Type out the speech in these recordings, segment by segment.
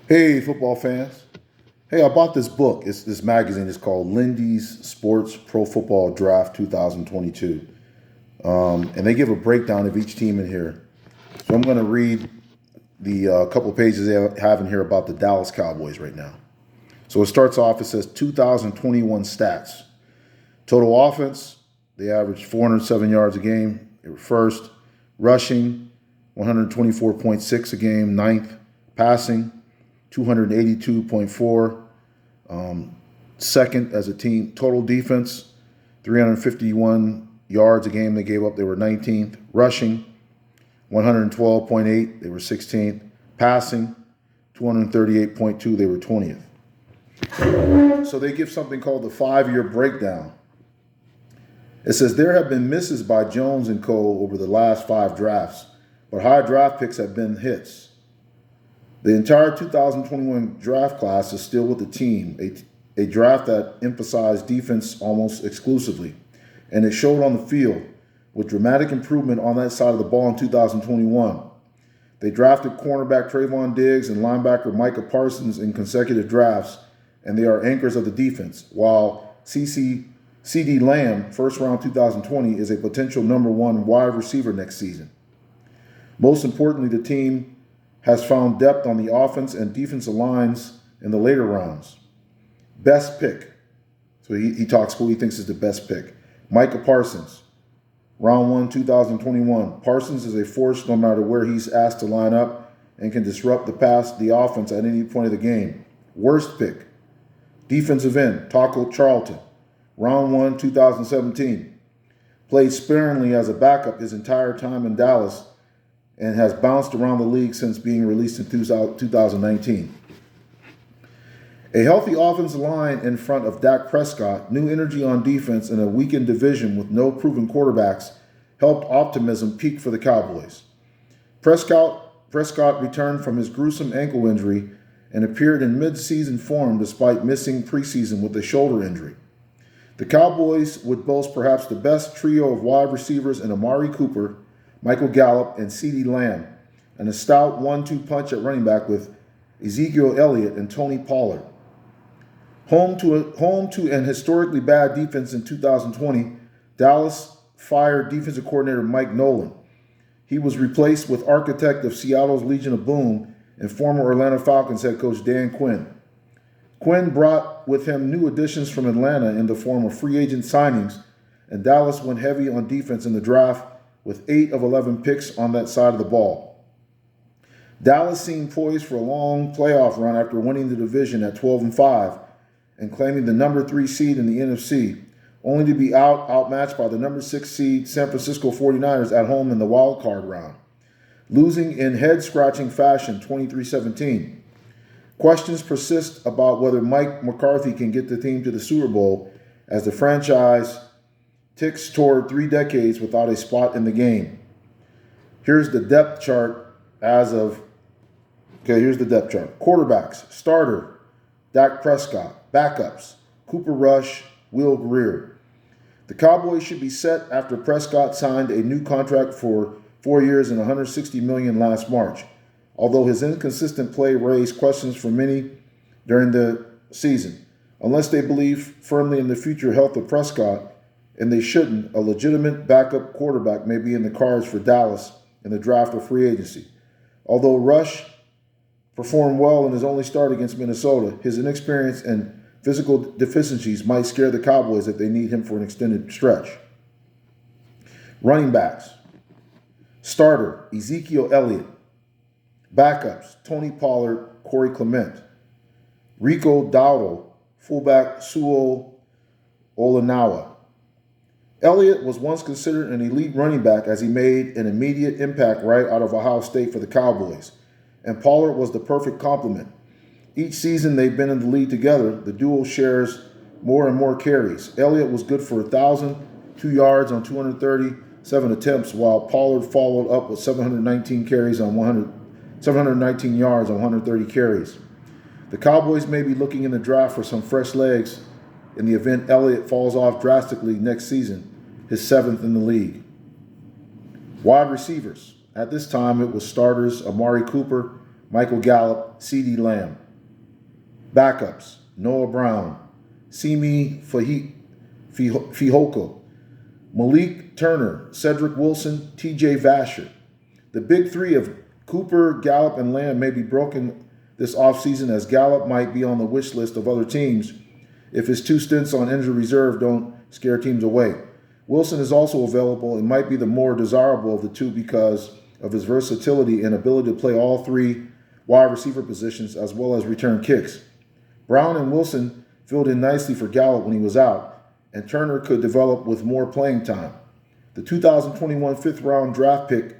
Hey, football fans. Hey, I bought this book. It's this magazine. It's called Lindy's Sports Pro Football Draft 2022. And they give a breakdown of each team in here. So I'm going to read the couple of pages they have in here about the Dallas Cowboys right now. So it starts off, it says 2021 stats. Total offense, they averaged 407 yards a game. They were first. Rushing, 124.6 a game. Ninth. Passing, 282.4. Second as a team. Total defense, 351 yards a game they gave up. They were 19th. Rushing, 112.8. They were 16th. Passing, 238.2. They were 20th. So they give something called the 5-year breakdown. It says there have been misses by Jones and Co. over the last 5 drafts, but high draft picks have been hits. The entire 2021 draft class is still with the team, a draft that emphasized defense almost exclusively, and it showed on the field with dramatic improvement on that side of the ball in 2021. They drafted cornerback Trayvon Diggs and linebacker Micah Parsons in consecutive drafts, and they are anchors of the defense, while CeeDee Lamb, first round 2020, is a potential number 1 wide receiver next season. Most importantly, the team has found depth on the offense and defensive lines in the later rounds. Best pick. So he talks who he thinks is the best pick. Micah Parsons, round 1, 2021. Parsons is a force no matter where he's asked to line up and can disrupt the offense at any point of the game. Worst pick. Defensive end, Taco Charlton. Round 1, 2017. Played sparingly as a backup his entire time in Dallas and has bounced around the league since being released in 2019. A healthy offensive line in front of Dak Prescott, new energy on defense, and a weakened division with no proven quarterbacks helped optimism peak for the Cowboys. Prescott returned from his gruesome ankle injury and appeared in mid-season form despite missing preseason with a shoulder injury. The Cowboys would boast perhaps the best trio of wide receivers in Amari Cooper, Michael Gallup, and CeeDee Lamb, and a stout 1-2 punch at running back with Ezekiel Elliott and Tony Pollard. Home to an historically bad defense in 2020, Dallas fired defensive coordinator Mike Nolan. He was replaced with architect of Seattle's Legion of Boom and former Atlanta Falcons head coach Dan Quinn. Quinn brought with him new additions from Atlanta in the form of free agent signings, and Dallas went heavy on defense in the draft with 8 of 11 picks on that side of the ball. Dallas seemed poised for a long playoff run after winning the division at 12-5 and claiming the number 3 seed in the NFC, only to be outmatched by the number 6 seed San Francisco 49ers at home in the wild card round, losing in head-scratching fashion 23-17. Questions persist about whether Mike McCarthy can get the team to the Super Bowl as the franchise ticks toward 3 decades without a spot in the game. Here's the depth chart here's the depth chart. Quarterbacks, starter, Dak Prescott. Backups, Cooper Rush, Will Greer. The Cowboys should be set after Prescott signed a new contract for 4 years and $160 million last March, although his inconsistent play raised questions for many during the season. Unless they believe firmly in the future health of Prescott, and they shouldn't, a legitimate backup quarterback may be in the cards for Dallas in the draft or free agency. Although Rush performed well in his only start against Minnesota, his inexperience and physical deficiencies might scare the Cowboys if they need him for an extended stretch. Running backs. Starter, Ezekiel Elliott. Backups, Tony Pollard, Corey Clement. Rico Dowdle, fullback, Suo Olinawa. Elliott was once considered an elite running back as he made an immediate impact right out of Ohio State for the Cowboys, and Pollard was the perfect complement. Each season they've been in the league together, the duo shares more and more carries. Elliott was good for 1,002 yards on 237 attempts, while Pollard followed up with 719 yards on 130 carries. The Cowboys may be looking in the draft for some fresh legs in the event Elliott falls off drastically next season, his 7th in the league. Wide receivers. At this time, it was starters Amari Cooper, Michael Gallup, CeeDee Lamb. Backups, Noah Brown, Simi Fehoko, Malik Turner, Cedric Wilson, TJ Vasher. The big three of Cooper, Gallup, and Lamb may be broken this offseason, as Gallup might be on the wish list of other teams if his 2 stints on injury reserve don't scare teams away. Wilson is also available and might be the more desirable of the two because of his versatility and ability to play all 3 wide receiver positions as well as return kicks. Brown and Wilson filled in nicely for Gallup when he was out, and Turner could develop with more playing time. The 2021 5th-round draft pick,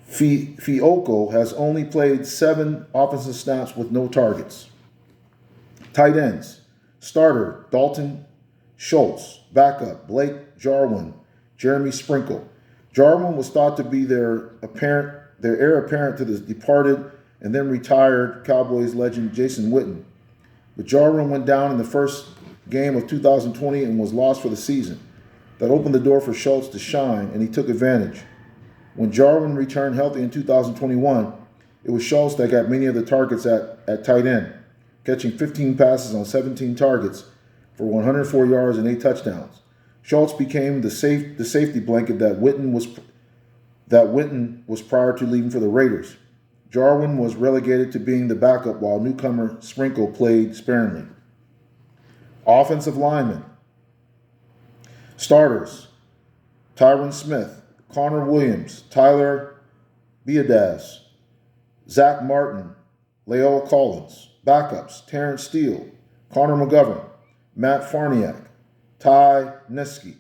Fehoko, has only played 7 offensive snaps with no targets. Tight ends, starter, Dalton Schultz. Backup, Blake Jarwin, Jeremy Sprinkle. Jarwin was thought to be their heir apparent to the departed and then retired Cowboys legend Jason Witten. But Jarwin went down in the first game of 2020 and was lost for the season. That opened the door for Schultz to shine, and he took advantage. When Jarwin returned healthy in 2021, it was Schultz that got many of the targets at tight end, catching 15 passes on 17 targets for 104 yards and 8 touchdowns. Schultz became the safety blanket that Witten was prior to leaving for the Raiders. Jarwin was relegated to being the backup while newcomer Sprinkle played sparingly. Offensive linemen. Starters, Tyron Smith, Connor Williams, Tyler Biadasz, Zach Martin, La'el Collins. Backups, Terrence Steele, Connor McGovern, Matt Farniak, Ty Neski,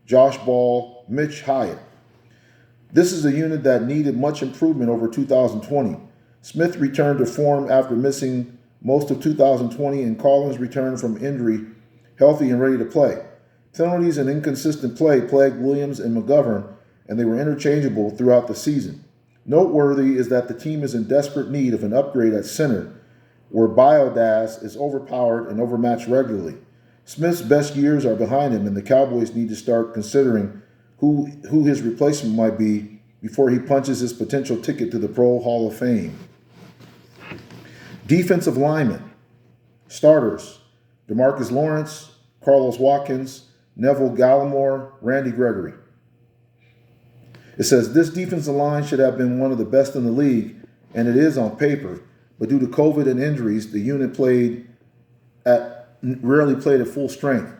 Josh Ball, Mitch Hyatt. This is a unit that needed much improvement over 2020. Smith returned to form after missing most of 2020, and Collins returned from injury healthy and ready to play. Penalties and inconsistent play plagued Williams and McGovern, and they were interchangeable throughout the season. Noteworthy is that the team is in desperate need of an upgrade at center, where Biadasz is overpowered and overmatched regularly. Smith's best years are behind him, and the Cowboys need to start considering who his replacement might be before he punches his potential ticket to the Pro Hall of Fame. Defensive linemen. Starters, DeMarcus Lawrence, Carlos Watkins, Neville Gallimore, Randy Gregory. It says this defensive line should have been one of the best in the league, and it is on paper, but due to COVID and injuries, the unit rarely played at full strength.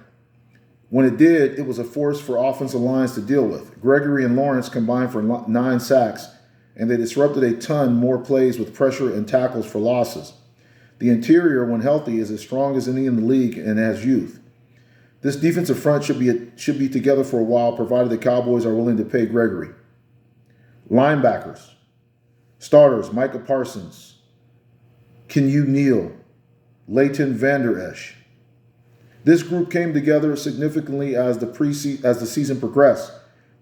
When it did, it was a force for offensive lines to deal with. Gregory and Lawrence combined for 9 sacks, and they disrupted a ton more plays with pressure and tackles for losses. The interior, when healthy, is as strong as any in the league and has youth. This defensive front should be together for a while, provided the Cowboys are willing to pay Gregory. Linebackers. Starters, Micah Parsons, Kenyu Neal, Leighton Vander Esch. This group came together significantly as the season progressed,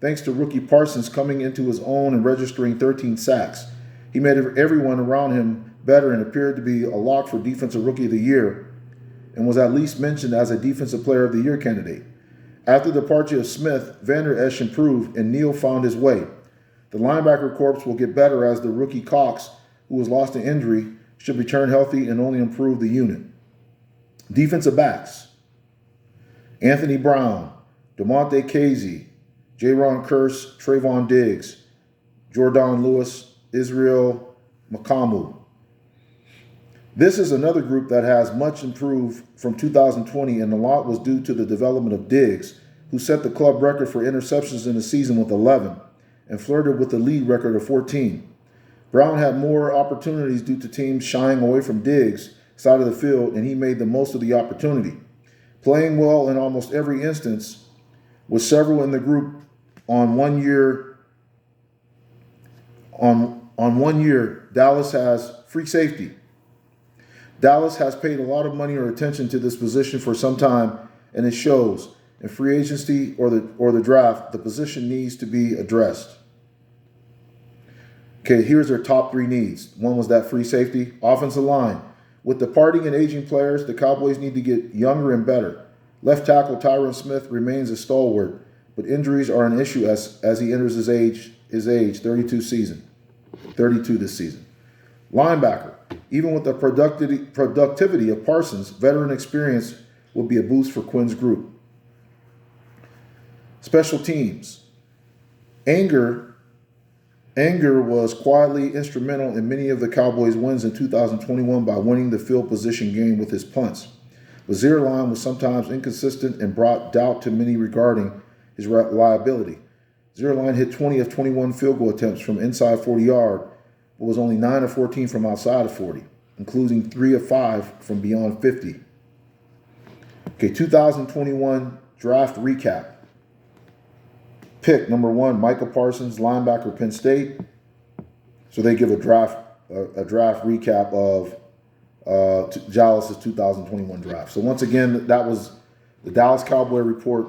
thanks to rookie Parsons coming into his own and registering 13 sacks. He made everyone around him better and appeared to be a lock for Defensive Rookie of the Year, and was at least mentioned as a Defensive Player of the Year candidate. After the departure of Smith, Vander Esch improved and Neal found his way. The linebacker corps will get better as the rookie Cox, who was lost to injury, should return healthy and only improve the unit. Defensive backs. Anthony Brown, DeMonte Casey, Jaron Kearse, Trayvon Diggs, Jordan Lewis, Israel Makamu. This is another group that has much improved from 2020, and a lot was due to the development of Diggs, who set the club record for interceptions in the season with 11 and flirted with the league record of 14. Brown had more opportunities due to teams shying away from Diggs' side of the field, and he made the most of the opportunity, playing well in almost every instance, with several in the group on 1 year. On 1 year, Dallas has free safety. Dallas has paid a lot of money or attention to this position for some time, and it shows. In free agency or the draft, the position needs to be addressed. Okay, here's their top 3 needs. One was that free safety. Offensive line. With departing and aging players, the Cowboys need to get younger and better. Left tackle Tyron Smith remains a stalwart, but injuries are an issue as he enters his age 32 this season. Linebacker. Even with the productivity of Parsons, veteran experience will be a boost for Quinn's group. Special teams. Anger was quietly instrumental in many of the Cowboys' wins in 2021 by winning the field position game with his punts. But Zierlein was sometimes inconsistent and brought doubt to many regarding his reliability. Zierlein hit 20 of 21 field goal attempts from inside 40-yard, but was only 9 of 14 from outside of 40, including 3 of 5 from beyond 50. Okay, 2021 draft recap. Pick number 1, Micah Parsons, linebacker, Penn State. So they give a draft recap of Dallas's 2021 draft. So once again, that was the Dallas Cowboy Report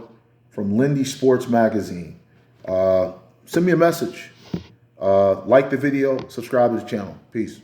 from Lindy Sports Magazine. Send me a message. Like the video, subscribe to the channel. Peace.